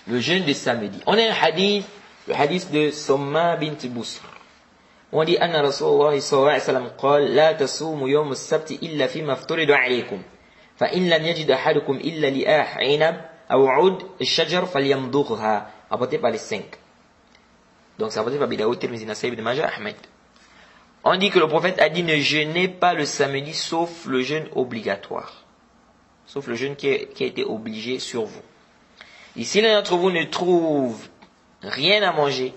le jeûne de samedi. On a un hadith, le hadith de Somma bint Busr. On dit Anna Rasulullah sallallahu alayhi wa sallam قال لا تصوموا يوم السبت إلا فيما افترض عليكم فإن لم يجد أحدكم إلا لآح عنب أو عود الشجر فليمضغها. Apporté par les 5. Donc c'est apporté par Bidaoud, Tirmidhi, Nasa'i, Ibn Majah, Ahmed. On dit que le prophète a dit ne jeûnez pas le samedi sauf le jeûne obligatoire. Sauf le jeûne qui a été obligé sur vous. Et si l'un d'entre vous ne trouve rien à manger,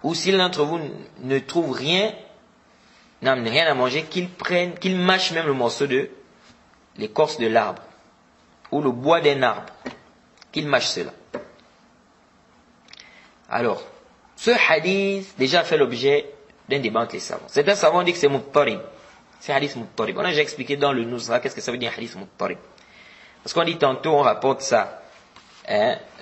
ou si l'un d'entre vous ne trouve rien à manger, qu'il mâche même le morceau de l'écorce de l'arbre, ou le bois d'un arbre, qu'il mâche cela. Alors, ce hadith déjà fait l'objet d'un débat entre les savants. Certains savants disent que c'est muttarib. C'est hadith muttarib. On a déjà expliqué dans le Nuzra qu'est-ce que ça veut dire hadith muttarib. Parce qu'on dit tantôt, on rapporte ça.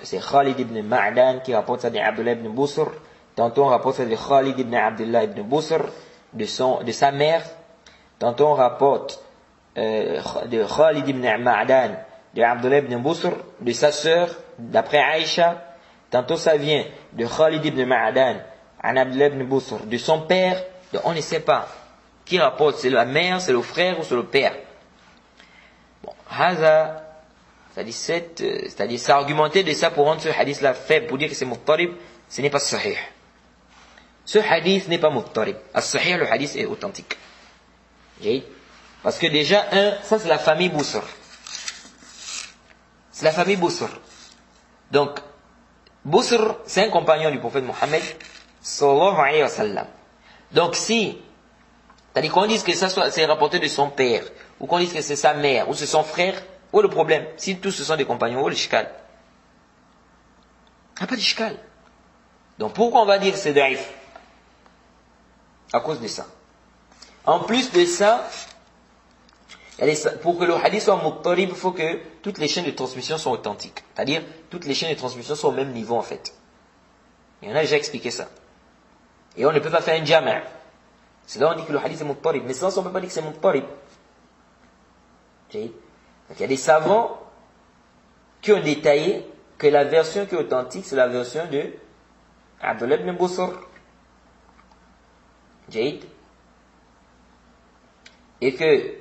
C'est Khalid ibn Ma'dan qui rapporte ça d'Abdullah ibn Busr. Tantôt on rapporte ça de Khalid ibn Abdullah ibn Busr, de sa mère. Tantôt on rapporte de Khalid ibn Ma'dan, de Abdullah ibn Busr, de sa sœur, d'après Aïcha. Tantôt ça vient de Khalid ibn Ma'dan, an Abdullah ibn Busr, de son père. Donc on ne sait pas qui rapporte, c'est la mère, c'est le frère ou c'est le père. Bon, Haza, c'est-à-dire s'argumenter de ça pour rendre ce hadith-là faible, pour dire que c'est muttarib, ce n'est pas sahih. Ce hadith n'est pas muttarib. As-sahih, le hadith est authentique. Parce que déjà, ça c'est la famille Busr. C'est la famille Busr. Donc, Busr, c'est un compagnon du prophète Mohammed, sallallahu alayhi wa sallam. Donc c'est-à-dire qu'on dise que ça c'est rapporté de son père, ou qu'on dise que c'est sa mère, ou c'est son frère, où est le problème? Si tous ce sont des compagnons, où est le shikal? Il n'y a pas de shikal. Donc pourquoi on va dire que c'est daïf? À cause de ça. En plus de ça, pour que le hadith soit muttarib, il faut que toutes les chaînes de transmission soient authentiques. C'est-à-dire, toutes les chaînes de transmission sont au même niveau en fait. Et on a déjà expliqué ça. Et on ne peut pas faire un jama'. C'est là on dit que le hadith est muttarib. Mais sinon, on ne peut pas dire que c'est muttarib. Donc, il y a des savants qui ont détaillé que la version qui est authentique, c'est la version de Abdullah ibn Busr. Jaïd. Et que,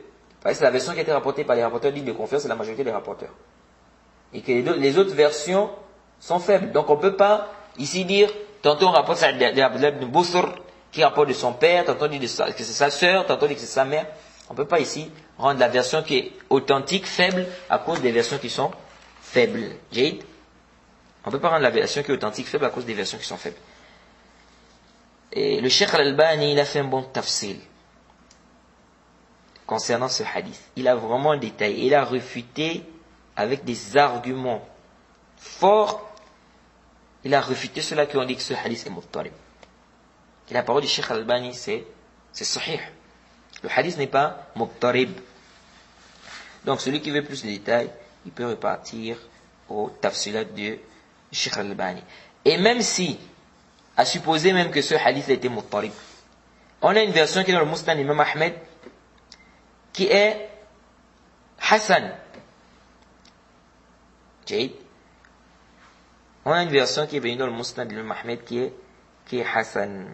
c'est la version qui a été rapportée par les rapporteurs dits de confiance, c'est la majorité des rapporteurs. Et que les autres versions sont faibles. Donc on ne peut pas ici dire, tantôt on rapporte ça d'Abdullah ibn Busr, qui rapporte de son père, tantôt on dit que c'est sa sœur, tantôt on dit que c'est sa mère. On ne peut pas ici rendre la version qui est authentique faible à cause des versions qui sont faibles. Jade. On ne peut pas rendre la version qui est authentique faible à cause des versions qui sont faibles. Et le Cheikh Al-Albani, il a fait un bon tafsil concernant ce hadith. Il a vraiment détaillé. Il a refuté avec des arguments forts. Il a refuté ceux-là qui ont dit que ce hadith est muttarib. Et la parole du Cheikh Al-Albani, c'est sahih. Le hadith n'est pas muttarib. Donc celui qui veut plus de détails, il peut repartir au tafsilat de Cheikh Al-Albani. Et même si, à supposer même que ce hadith a été muttarib, on a une version qui est dans le Musnad d'Imam Ahmed, qui est Hassan. On a une version qui est venue dans le Musnad d'Imam Ahmed qui est Hassan.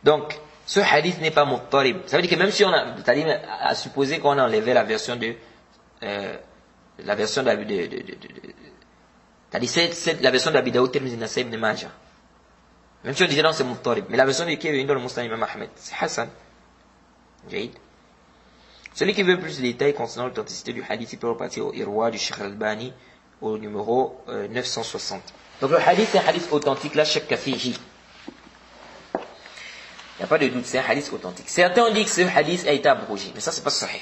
Donc, ce hadith n'est pas muttarib. Ça veut dire que même si c'est-à-dire à supposer qu'on a enlevé la version de la version c'est-à-dire la version d'Abi Daoud, Tirmidhi, Nasa'i, Ibn Majah. Même si on disait non, c'est muttarib. Mais la version qui est venue dans le Musnad d'Imam Ahmed, c'est Hassan. Celui qui veut plus de détails concernant l'authenticité du hadith, il peut repartir au Irwa du Cheikh Al-Albani au numéro 960. Donc le hadith est un hadith authentique, la shakka fihi. Il n'y a pas de doute, c'est un hadith authentique. Certains ont dit que ce hadith a été abrogé, mais ça c'est pas sahih.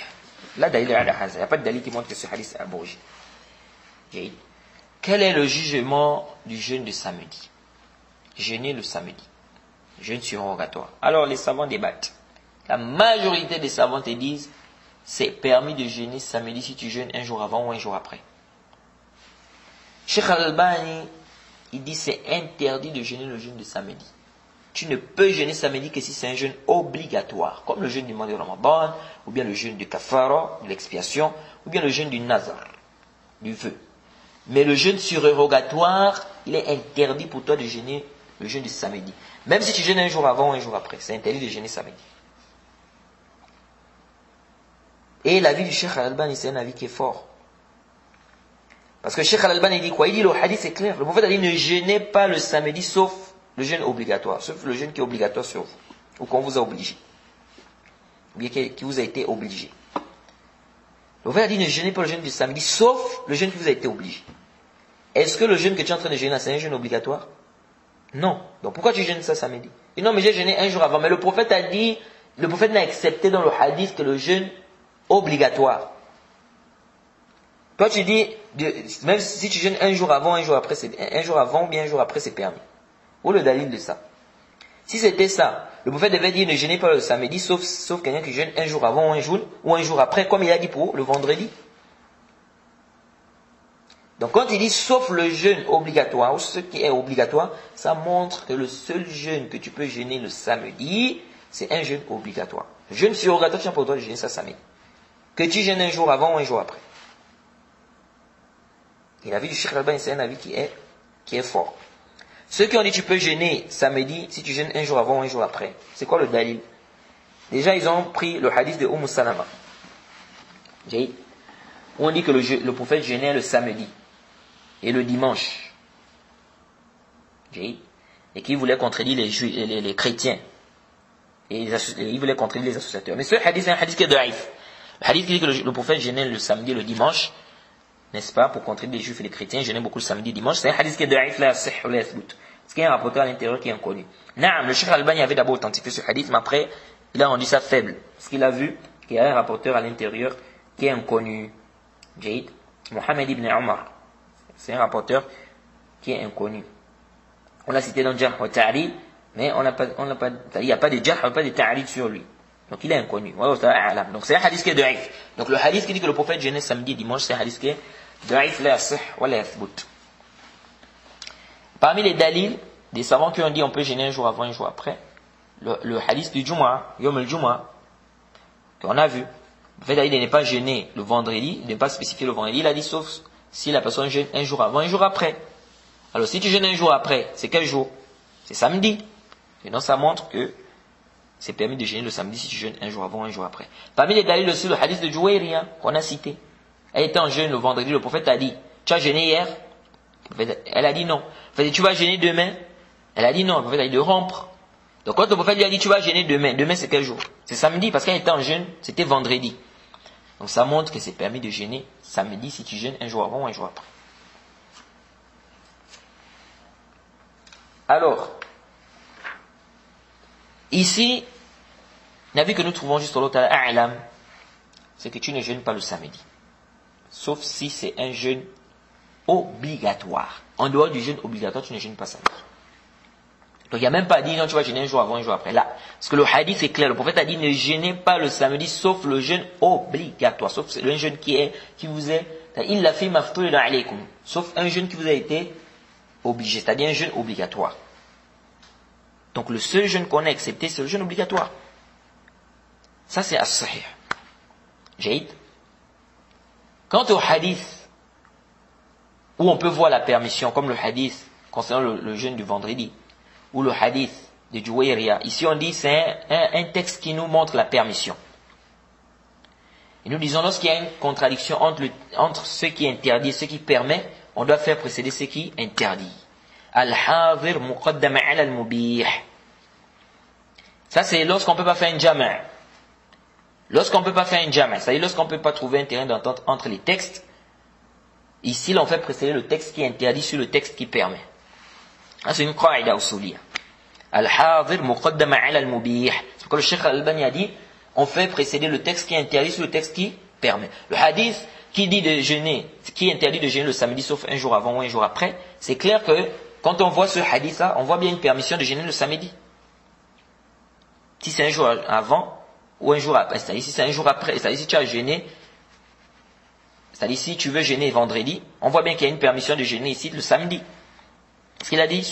Là, il n'y a pas de dalil qui montre que ce hadith est abrogé. Quel est le jugement du jeûne de samedi? Jeûner le samedi. Jeûne surrogatoire. Alors les savants débattent. La majorité des savants te disent c'est permis de jeûner samedi si tu jeûnes un jour avant ou un jour après. Cheikh Al-Albani, il dit c'est interdit de jeûner le jeûne de samedi. Tu ne peux jeûner samedi que si c'est un jeûne obligatoire, comme le jeûne du mois de Ramadan, ou bien le jeûne du kafara, de l'expiation, ou bien le jeûne du nazar. du feu. Mais le jeûne surérogatoire, il est interdit pour toi de jeûner le jeûne du samedi. Même si tu jeûnes un jour avant ou un jour après, c'est interdit de jeûner samedi. Et l'avis du Cheikh Al-Albani, c'est un avis qui est fort. Parce que Cheikh Al-Albani dit quoi? Il dit le hadith c'est clair. Le prophète a dit ne jeûnez pas le samedi sauf le jeûne obligatoire, sauf le jeûne qui est obligatoire sur vous, ou qu'on vous a obligé, ou bien qui vous a été obligé. Le prophète a dit ne jeûnez pas le jeûne du samedi sauf le jeûne qui vous a été obligé. Est-ce que le jeûne que tu es en train de jeûner, c'est un jeûne obligatoire? Non. Donc pourquoi tu jeûnes ça samedi? Et non, mais j'ai jeûné un jour avant. Mais le prophète a dit, le prophète n'a accepté dans le hadith que le jeûne obligatoire. Toi tu dis, même si tu jeûnes un jour avant, un jour après, un jour avant ou bien un jour après, c'est permis. Où le dalil de ça? Si c'était ça, le prophète devait dire ne jeûnez pas le samedi, sauf quelqu'un qui jeûne un jour avant ou un jour après, comme il a dit pour le vendredi. Donc quand il dit sauf le jeûne obligatoire ou ce qui est obligatoire, ça montre que le seul jeûne que tu peux jeûner le samedi, c'est un jeûne obligatoire. Le jeûne surérogatoire, tu n'as pas le droit de jeûner ça samedi. Que tu jeûnes un jour avant ou un jour après. Et l'avis du Cheikh Al-Albani, c'est un avis qui est fort. Ceux qui ont dit tu peux jeûner samedi si tu jeûnes un jour avant ou un jour après. C'est quoi le dalil? Déjà, ils ont pris le hadith de Salama. Où on dit que le prophète jeûnait le samedi et le dimanche. Et qui voulait contredire les chrétiens. Et il voulait contredire les associateurs. Mais ce hadith, c'est un hadith qui est daïf. Le hadith qui dit que le prophète jeûnait le samedi et le dimanche, n'est-ce pas, pour contredire les juifs et les chrétiens, jeûnait beaucoup le samedi et le dimanche. C'est un hadith qui est daïf, la sih ou la yathbout. Parce qu'il y a un rapporteur à l'intérieur qui est inconnu. Naam, le Cheikh Al-Albani avait d'abord authentifié ce hadith, mais après, il a rendu ça faible. Parce qu'il a vu qu'il y a un rapporteur à l'intérieur qui est inconnu. Mohamed ibn Omar. C'est un rapporteur qui est inconnu. On l'a cité dans Jarh wa Ta'rib, mais il n'y a pas de Jarh, il n'y a pas de Ta'rib sur lui. Donc il est inconnu. Donc c'est un hadith qui est daïf. Donc le hadith qui dit que le prophète jeûnait samedi et dimanche, c'est un hadith qui est daïf, la sih wa la yathbout. Parmi les dalils des savants qui ont dit on peut jeûner un jour avant, un jour après, le hadith du Jumu'ah, Yom al-Jumu'ah, qu'on a vu. Le fait d'aller n'est pas jeûner le vendredi, il n'est pas spécifié le vendredi, il a dit sauf si la personne jeûne un jour avant, un jour après. Alors si tu jeûnes un jour après, c'est quel jour? C'est samedi. Et donc ça montre que c'est permis de jeûner le samedi si tu jeûnes un jour avant, un jour après. Parmi les dalils aussi, le hadith de Juwayriya, qu'on a cité. Elle était en jeûne le vendredi, le prophète a dit, tu as jeûné hier? Elle a dit non. Le prophète a dit, tu vas jeûner demain? Elle a dit non. Le prophète a dit de rompre. Donc quand le prophète lui a dit, tu vas jeûner demain, demain c'est quel jour? C'est samedi, parce qu'elle était en jeûne, c'était vendredi. Donc ça montre que c'est permis de jeûner samedi si tu jeûnes un jour avant ou un jour après. Alors, ici, l'avis que nous trouvons juste au A'lam, c'est que tu ne jeûnes pas le samedi. Sauf si c'est un jeûne obligatoire. En dehors du jeûne obligatoire, tu ne jeûnes pas samedi. Donc il n'y a même pas dit non, tu vas jeûner un jour avant, un jour après. Là, parce que le hadith est clair. Le prophète a dit ne jeûnez pas le samedi sauf le jeûne obligatoire. Sauf le jeûne qui vous est, il l'a fait maftoul alaykum. Sauf un jeûne qui vous a été obligé, c'est-à-dire un jeûne obligatoire. Donc le seul jeûne qu'on a accepté, c'est le jeûne obligatoire. Ça c'est as-sahih. Jaïd. Quant au hadith, où on peut voir la permission, comme le hadith concernant le jeûne du vendredi, ou le hadith de Juwayriya, ici on dit c'est un texte qui nous montre la permission. Et nous disons lorsqu'il y a une contradiction entre ce qui interdit et ce qui permet, on doit faire précéder ce qui interdit. Al-Hadir muqaddam ala al-mubih. Ça c'est lorsqu'on ne peut pas faire un jama'. Lorsqu'on ne peut pas faire un jama', c'est-à-dire lorsqu'on ne peut pas trouver un terrain d'entente entre les textes, ici l'on fait précéder le texte qui interdit sur le texte qui permet. C'est une qaïda usuliyya. Al-Hadir muqaddam ala al-mubih. C'est pourquoi le Cheikh Al-Albani a dit, on fait précéder le texte qui interdit sur le texte qui permet. Le hadith qui dit de jeûner, qui interdit de jeûner le samedi sauf un jour avant ou un jour après, c'est clair que quand on voit ce hadith-là, on voit bien une permission de jeûner le samedi. Si c'est un jour avant ou un jour après, c'est-à-dire si c'est un jour après, c'est-à-dire si tu as jeûné, c'est-à-dire si tu veux jeûner vendredi, on voit bien qu'il y a une permission de jeûner ici le samedi. Parce qu'il a dit,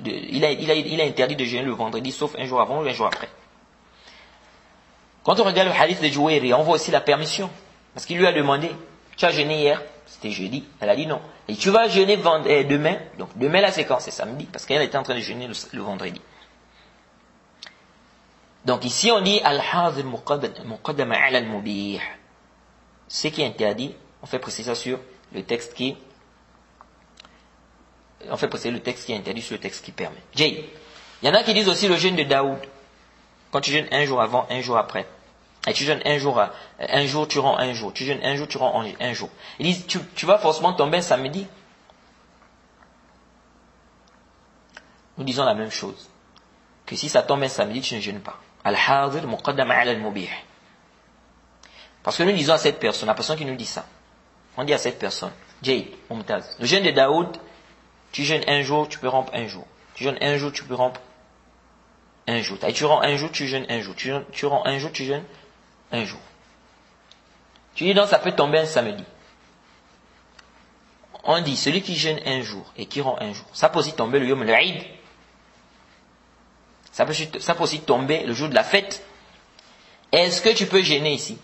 il a interdit de jeûner le vendredi sauf un jour avant ou un jour après. Quand on regarde le hadith de Juwayriya, on voit aussi la permission. Parce qu'il lui a demandé, tu as jeûné hier? C'était jeudi. Elle a dit non. Et tu vas jeûner demain. Donc demain là c'est quand? C'est samedi. Parce qu'elle était en train de jeûner le vendredi. Donc ici on dit al-hadir muqaddama ala al-mubih. Ce qui est interdit, on fait préciser ça sur le texte qui est interdit sur le texte qui permet. Jay. Il y en a qui disent aussi le jeûne de Daoud. Quand tu jeûnes un jour avant, un jour après. Et tu jeûnes un jour, tu rends un jour. Tu jeûnes un jour, tu rends un jour. Ils disent, tu vas forcément tomber un samedi. Nous disons la même chose. Que si ça tombe un samedi, tu ne jeûnes pas. Al-hadir muqaddama ala al-mubih. Parce que nous disons à cette personne, la personne qui nous dit ça, on dit à cette personne, Jay, Mumtaz, le jeûne de Daoud, tu jeûnes un jour, tu peux rompre un jour. Tu jeûnes un jour, tu peux rompre un jour. Et tu rends un jour, tu jeûnes un jour. Tu rends un jour, tu jeûnes un jour. Tu dis donc ça peut tomber un samedi. On dit celui qui jeûne un jour et qui rend un jour, ça peut aussi tomber le Yom al-Eid. Ça peut aussi tomber le jour de la fête. Est-ce que tu peux jeûner ici?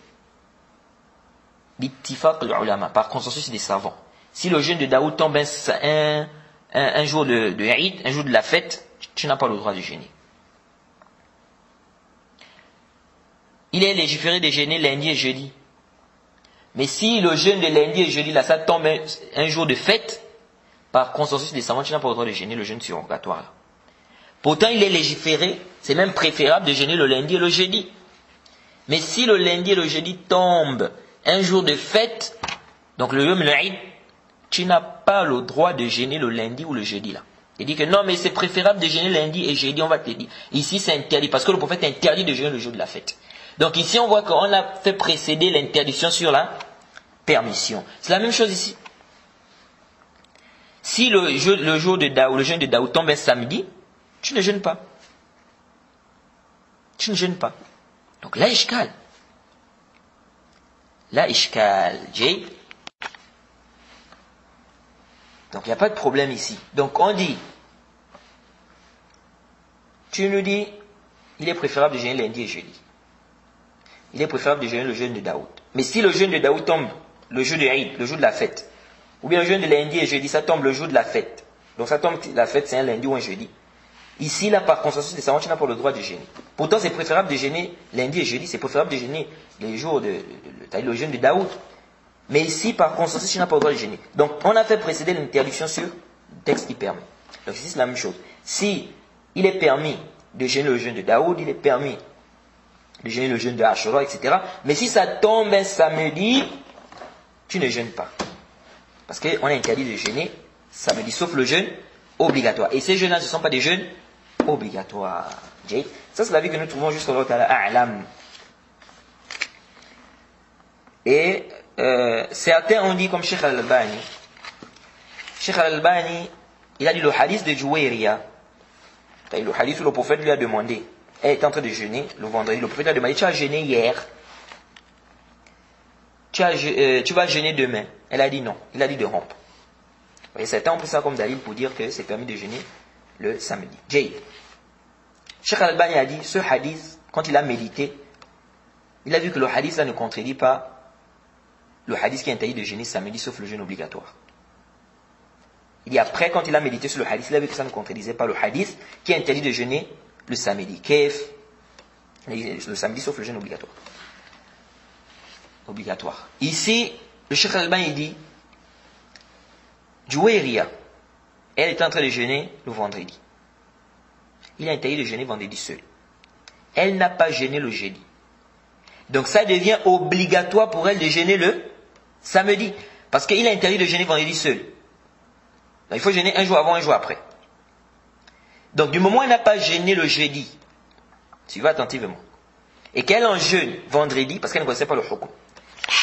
Bittifaq al-ulama, par consensus des savants. Si le jeûne de Daoud tombe un jour de Eid, un jour de la fête, tu n'as pas le droit de jeûner. Il est légiféré de jeûner lundi et jeudi. Mais si le jeûne de lundi et jeudi, là, ça tombe un jour de fête, par consensus des savants, tu n'as pas le droit de jeûner le jeûne surrogatoire. Là. Pourtant, il est légiféré, c'est même préférable de jeûner le lundi et le jeudi. Mais si le lundi et le jeudi tombent un jour de fête, donc le Yom al-Eid, tu n'as pas le droit de jeûner le lundi ou le jeudi là. Il dit que non, mais c'est préférable de jeûner lundi et jeudi, on va te dire. Ici, c'est interdit, parce que le prophète interdit de jeûner le jour de la fête. Donc ici, on voit qu'on a fait précéder l'interdiction sur la permission. C'est la même chose ici. Si le jour de Daoud, le jeûne de Daoud tombe un samedi, tu ne jeûnes pas. Tu ne jeûnes pas. Donc là, ishkal. Là, ishkal. Jay. Donc il n'y a pas de problème ici. Donc on dit, tu nous dis, il est préférable de jeûner lundi et jeudi. Il est préférable de jeûner le jeûne de Daoud. Mais si le jeûne de Daoud tombe le jour de Eid, le jour de la fête, ou bien le jeûne de lundi et jeudi, ça tombe le jour de la fête. Donc ça tombe, la fête c'est un lundi ou un jeudi. Ici, là, par consensus des savants, tu n'as pas le droit de jeûner. Pourtant, c'est préférable de jeûner lundi et jeudi, c'est préférable de jeûner les jours le jeûne de Daoud. Mais ici, par consensus, tu n'as pas le droit de jeûner. Donc, on a fait précéder l'interdiction sur le texte qui permet. Donc ici, c'est la même chose. Si il est permis de jeûner le jeûne de Daoud, il est permis de jeûner le jeûne de Ashura, etc. Mais si ça tombe un samedi, tu ne jeûnes pas. Parce qu'on est interdit de jeûner samedi, sauf le jeûne obligatoire. Et ces jeûnes-là, ce ne sont pas des jeûnes obligatoires. Ça, c'est la vie que nous trouvons juste au A'lam. Et certains ont dit, comme Cheikh Al-Albani. Cheikh Al-Albani, il a dit le hadith de Juwayriya. Le hadith où le prophète lui a demandé, elle est en train de jeûner le vendredi, le prophète lui a demandé, tu as jeûné hier, tu vas jeûner demain. Elle a dit non, il a dit de rompre. Et certains ont pris ça comme dalil pour dire que c'est permis de jeûner le samedi. Jay. Cheikh Al-Albani a dit, ce hadith, quand il a médité, il a vu que le hadith là ne contredit pas le hadith qui interdit de jeûner samedi sauf le jeûne obligatoire. Il dit après, quand il a médité sur le hadith, il a vu que ça ne contredisait pas le hadith qui interdit de jeûner le samedi. Kef, le samedi sauf le jeûne obligatoire. Ici, le Cheikh Al-Albani dit, Juwayriya, elle est en train de jeûner le vendredi. Il a interdit de jeûner vendredi seul. Elle n'a pas jeûné le jeudi. Donc ça devient obligatoire pour elle de jeûner le samedi. Parce qu'il a interdit de jeûner vendredi seul. Donc il faut jeûner un jour avant, un jour après. Donc du moment où elle n'a pas jeûné le jeudi, suivez attentivement, et qu'elle en jeûne vendredi, parce qu'elle ne connaissait pas le hukum.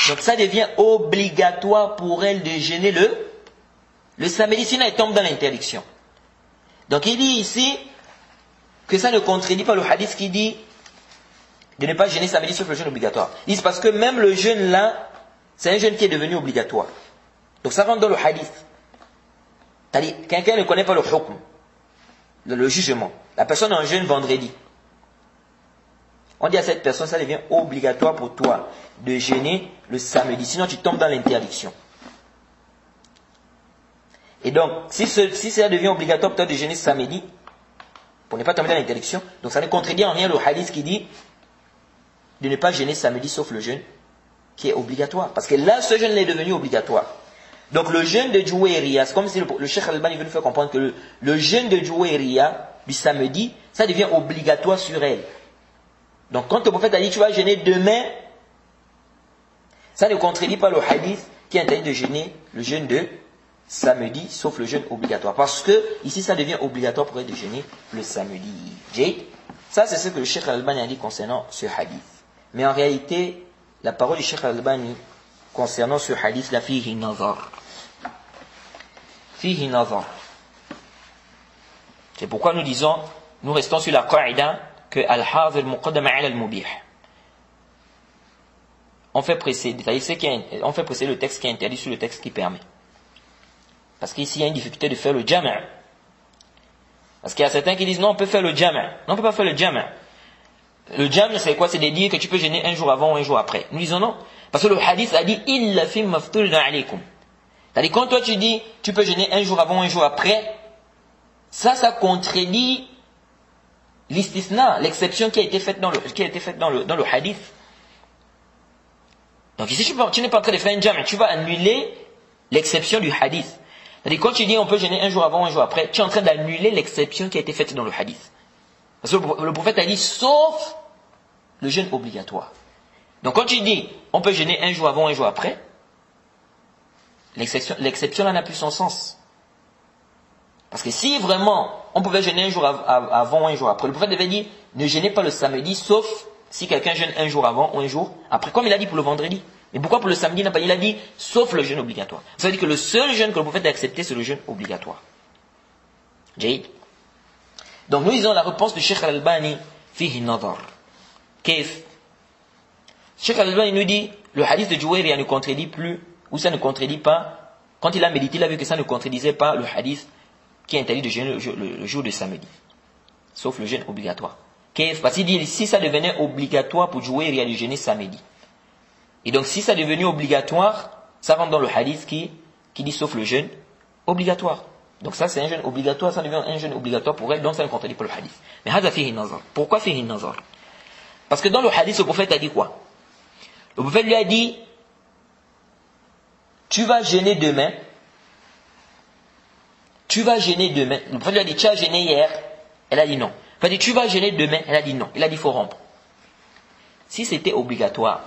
Donc ça devient obligatoire pour elle de jeûner le samedi, sinon elle tombe dans l'interdiction. Donc il dit ici que ça ne contredit pas le hadith qui dit de ne pas jeûner samedi sauf le jeûne obligatoire. Il dit parce que même le jeûne là, c'est un jeûne qui est devenu obligatoire. Donc ça rentre dans le hadith. C'est-à-dire, quelqu'un ne connaît pas le hukm, le jugement. La personne en jeûne vendredi. On dit à cette personne, ça devient obligatoire pour toi de jeûner le samedi. Sinon tu tombes dans l'interdiction. Et donc, si ça devient obligatoire peut-être de jeûner samedi, pour ne pas tomber dans l'interdiction, donc ça ne contredit en rien le hadith qui dit de ne pas jeûner samedi sauf le jeûne qui est obligatoire. Parce que là, ce jeûne est devenu obligatoire. Donc le jeûne de Jouéria, c'est comme si le Cheikh Al-Albani veut nous faire comprendre que le jeûne de Jouéria du samedi, ça devient obligatoire sur elle. Donc quand le prophète a dit tu vas jeûner demain, ça ne contredit pas le hadith qui interdit de jeûner le jeûne de samedi, sauf le jeûne obligatoire. Parce que ici ça devient obligatoire pour elle de jeûner le samedi. Ça c'est ce que le Cheikh Al-Albani a dit concernant ce hadith. Mais en réalité, la parole du Cheikh Al-Albani concernant ce hadith, la fihi nazar. Fihi nazar. C'est pourquoi nous disons, nous restons sur la qaïda que al-hadhir muqaddama ala al-mubih. On fait précéder le texte qui est interdit sur le texte qui permet. Parce qu'ici il y a une difficulté de faire le jama'. Parce qu'il y a certains qui disent non, on peut faire le jama'. Non, on ne peut pas faire le jama'. Le jama' c'est quoi? C'est de dire que tu peux jeûner un jour avant ou un jour après. Nous disons non. Parce que le hadith a dit illa fi mafturida alaykum. C'est-à-dire quand toi tu dis tu peux jeûner un jour avant ou un jour après, ça contredit l'istisna, l'exception qui a été faite dans le hadith. Donc ici tu n'es pas en train de faire un jama', tu vas annuler l'exception du hadith. C'est-à-dire quand tu dis on peut jeûner un jour avant ou un jour après, tu es en train d'annuler l'exception qui a été faite dans le hadith. Parce que le prophète a dit sauf le jeûne obligatoire. Donc quand tu dis on peut jeûner un jour avant ou un jour après, l'exception là n'a plus son sens. Parce que si vraiment on pouvait jeûner un jour avant ou un jour après, le prophète devait dire ne jeûnez pas le samedi sauf si quelqu'un jeûne un jour avant ou un jour après, comme il a dit pour le vendredi. Mais pourquoi pour le samedi n'a pas? Il a dit sauf le jeûne obligatoire. Ça veut dire que le seul jeûne que le prophète a accepté, c'est le jeûne obligatoire. Jaïd. Donc nous disons la réponse de Cheikh Al-Albani fihi nazar. Qu'est-ce? Cheikh Al-Albani nous dit le hadith de Jouéria ne contredit plus, ou ça ne contredit pas. Quand il a médité, il a vu que ça ne contredisait pas le hadith qui interdit de jeûner le jour de samedi, sauf le jeûne obligatoire. Parce qu'il dit si ça devenait obligatoire pour Jouéria de jeûner samedi, et donc si ça est devenu obligatoire, ça rentre dans le hadith qui dit sauf le jeûne obligatoire. Donc ça c'est un jeûne obligatoire, ça devient un jeûne obligatoire pour elle, donc ça ne contredit pas le hadith. Mais hadha fihi nazar. Pourquoi fihi nazar? Parce que dans le hadith, le prophète a dit quoi? Le prophète lui a dit tu vas jeûner demain. Tu vas jeûner demain. Le prophète lui a dit tu as jeûné hier. Elle a dit non. Il a dit tu vas jeûner demain. Elle a dit non. Il a dit il faut rompre. Si c'était obligatoire,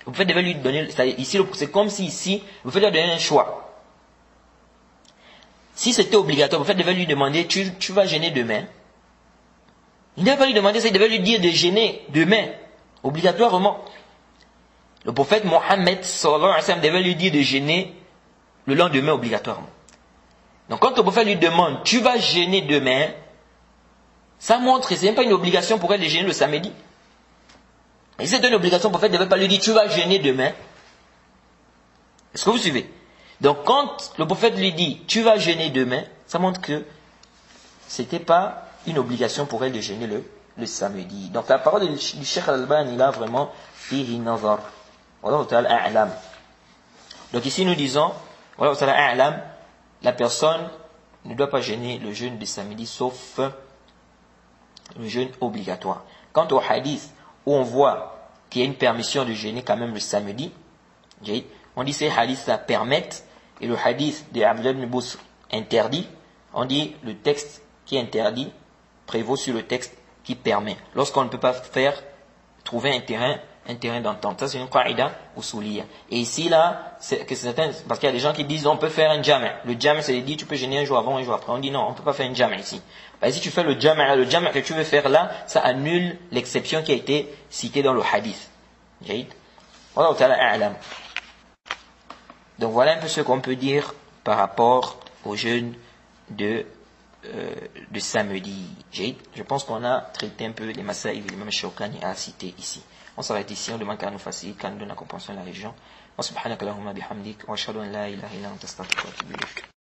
le prophète devait lui donner, ici c'est comme si ici, le prophète lui a donné un choix. Si c'était obligatoire, le prophète devait lui demander tu vas jeûner demain. Il ne devait pas lui demander ça, il devait lui dire de jeûner demain, obligatoirement. Le prophète Mohammed sallallahu alayhi wa sallam devait lui dire de jeûner le lendemain obligatoirement. Donc quand le prophète lui demande tu vas jeûner demain, ça montre que ce n'est pas une obligation pour elle de jeûner le samedi. Et si c'était une obligation, le prophète ne devait pas lui dire tu vas jeûner demain. Est-ce que vous suivez? Donc quand le prophète lui dit tu vas jeûner demain, ça montre que ce n'était pas une obligation pour elle de jeûner le samedi. Donc la parole du Cheikh Al-Albani là vraiment fihi nazar. Wallahu ta'ala a'lam. Donc ici nous disons wallahu ta'ala a'lam, la personne ne doit pas jeûner le jeûne du samedi sauf le jeûne obligatoire. Quant au hadith où on voit qu'il y a une permission de jeûner quand même le samedi, on dit ces hadiths ça permettent, et le hadith de Abdullah ibn Busr interdit, on dit le texte qui interdit prévaut sur le texte qui permet. Lorsqu'on ne peut pas trouver un terrain d'entente. Ça c'est une qaïda usuliyya. Et ici là, parce qu'il y a des gens qui disent on peut faire un jama'. Le jama' c'est de dire tu peux jeûner un jour avant, un jour après. On dit non, on ne peut pas faire un jama' ici. Si tu fais le jama' que tu veux faire là, ça annule l'exception qui a été citée dans le hadith. Wallahu ta'ala a'lam. Donc voilà un peu ce qu'on peut dire par rapport au jeûne de samedi. Je pense qu'on a traité un peu les masaïl que l'imam Shawkani a cité ici. On s'arrête ici, on demande qu'à nous facilite, qu'à nous donne la compréhension de la région. Wa subhanaka Allahumma bihamdik, wa ashhadu an la ilaha illa anta astaghfiruka wa atubu ilayk.